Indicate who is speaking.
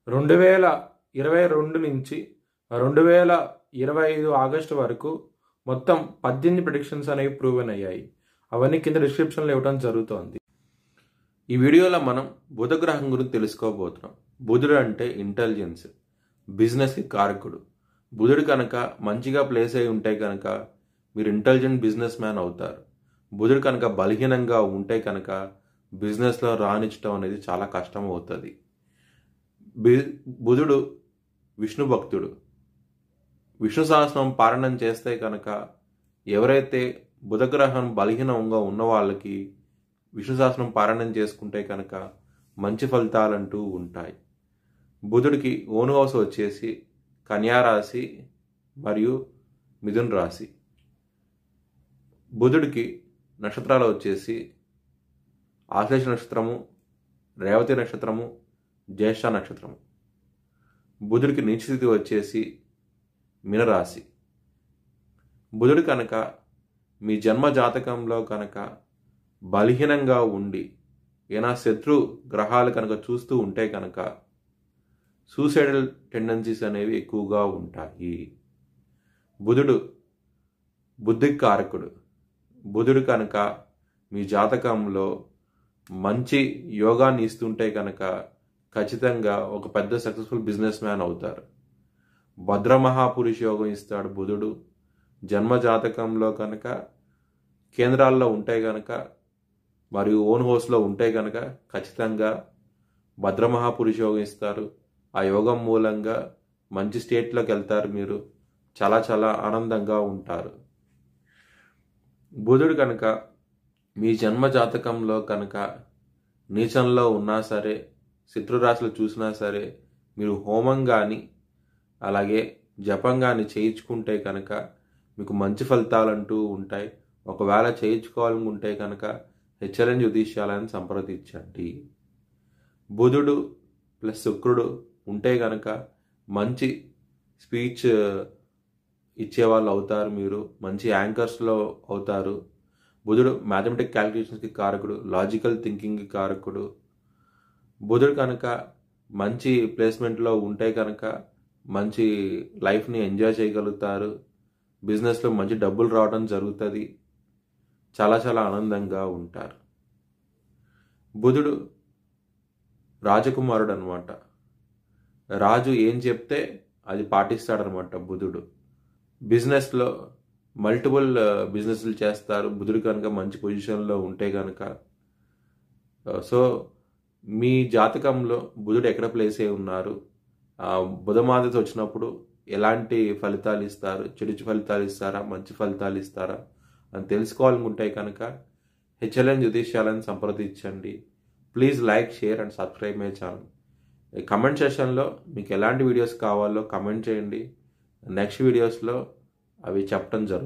Speaker 1: 2022 నుంచి 2025 ఆగస్టు వరకు మొత్తం 18 ప్రిడిక్షన్స్ అనేవి ప్రూవెన్ అయ్యాయి. అవన్నీ కింద డిస్క్రిప్షన్లో ఇవ్వడం జరుగుతోంది. ఈ వీడియోలో మనం బుధ గ్రహం గురించి తెలుసుకోబోతున్నాం. బుధుడు అంటే ఇంటెలిజెన్స్, బిజినెస్కి కారకుడు. బుధుడు కనుక మంచిగా ప్లేస్ అయి ఉంటే కనుక మీరు ఇంటెలిజెంట్ బిజినెస్ మ్యాన్ అవుతారు. బుధుడు కనుక బలహీనంగా ఉంటే కనుక బిజినెస్లో రాణించడం అనేది చాలా కష్టం అవుతుంది. బుధుడు విష్ణు భక్తుడు. విష్ణు సహస్రం పారాయణం చేస్తే కనుక ఎవరైతే బుధగ్రహం బలహీనంగా ఉన్న వాళ్ళకి విష్ణు సహస్రం పారాయణం చేసుకుంటే కనుక మంచి ఫలితాలంటూ ఉంటాయి. బుధుడికి ఓన్ హౌస్ వచ్చేసి కన్యా రాశి మరియు మిథున రాశి. బుధుడికి నక్షత్రాలు వచ్చేసి ఆశ్లేష నక్షత్రము, రేవతి నక్షత్రము, జ్యేష్ఠ నక్షత్రము. బుధుడికి నీచస్థితి వచ్చేసి మీనరాశి. బుధుడు కనుక మీ జన్మ జాతకంలో కనుక బలహీనంగా ఉండి ఏనా శత్రు గ్రహాలు కనుక చూస్తూ ఉంటే కనుక సూసైడల్ టెండెన్సీస్ అనేవి ఎక్కువగా ఉంటాయి. బుధుడు బుద్ధికి కారకుడు. బుధుడు కనుక మీ జాతకంలో మంచి యోగాన్ని ఇస్తుంటే కనుక ఖచ్చితంగా ఒక పెద్ద సక్సెస్ఫుల్ బిజినెస్ మ్యాన్ అవుతారు. భద్రమహాపురుష యోగం ఇస్తాడు బుధుడు. జన్మ జాతకంలో కనుక కేంద్రాల్లో ఉంటే కనుక మరియు ఓన్ హౌస్లో ఉంటే కనుక ఖచ్చితంగా భద్రమహాపురుష యోగం ఇస్తారు. ఆ యోగం మూలంగా మంచి స్టేట్లోకి వెళ్తారు. మీరు చాలా చాలా ఆనందంగా ఉంటారు. బుధుడు కనుక మీ జన్మ జాతకంలో కనుక నీచంలో ఉన్నా సరే, శత్రురాశులు చూసినా సరే, మీరు హోమం కానీ అలాగే జపం కానీ చేయించుకుంటే కనుక మీకు మంచి ఫలితాలంటూ ఉంటాయి. ఒకవేళ చేయించుకోవాలనుకుంటే కనుక హెచ్ఎల్ఎన్ జ్యోతిష్యాలను సంప్రదించండి. బుధుడు ప్లస్ శుక్రుడు ఉంటే కనుక మంచి స్పీచ్ ఇచ్చేవాళ్ళు అవుతారు. మీరు మంచి యాంకర్స్లో అవుతారు. బుధుడు మ్యాథమెటిక్ క్యాలిక్యులేషన్స్కి కారకుడు, లాజికల్ థింకింగ్కి కారకుడు. బుధుడు కనుక మంచి ప్లేస్మెంట్లో ఉంటే కనుక మంచి లైఫ్ని ఎంజాయ్ చేయగలుగుతారు. బిజినెస్లో మంచి డబ్బులు రావడం జరుగుతుంది. చాలా చాలా ఆనందంగా ఉంటారు. బుధుడు రాజకుమారుడు అనమాట. రాజు ఏం చెప్తే అది పాటిస్తాడనమాట బుధుడు. బిజినెస్లో మల్టిపుల్ బిజినెస్లు చేస్తారు బుధుడు కనుక మంచి పొజిషన్లో ఉంటే కనుక. సో మీ జాతకంలో బుధుడు ఎక్కడ ప్లేస్ అయి ఉన్నారు, బుధమాదత వచ్చినప్పుడు ఎలాంటి ఫలితాలు ఇస్తారు, చెడు ఫలితాలు ఇస్తారా, మంచి ఫలితాలు ఇస్తారా అని తెలుసుకోవాలనుకుంటే కనుక హెచ్ఎల్ఎన్ జ్యోతిష్యాలను సంప్రదించండి. Please like, share and subscribe my channel. Comment సెషన్లో మీకు ఎలాంటి వీడియోస్ కావాలో కమెంట్ చేయండి. నెక్స్ట్ వీడియోస్లో అవి చెప్పడం జరుగుతుంది.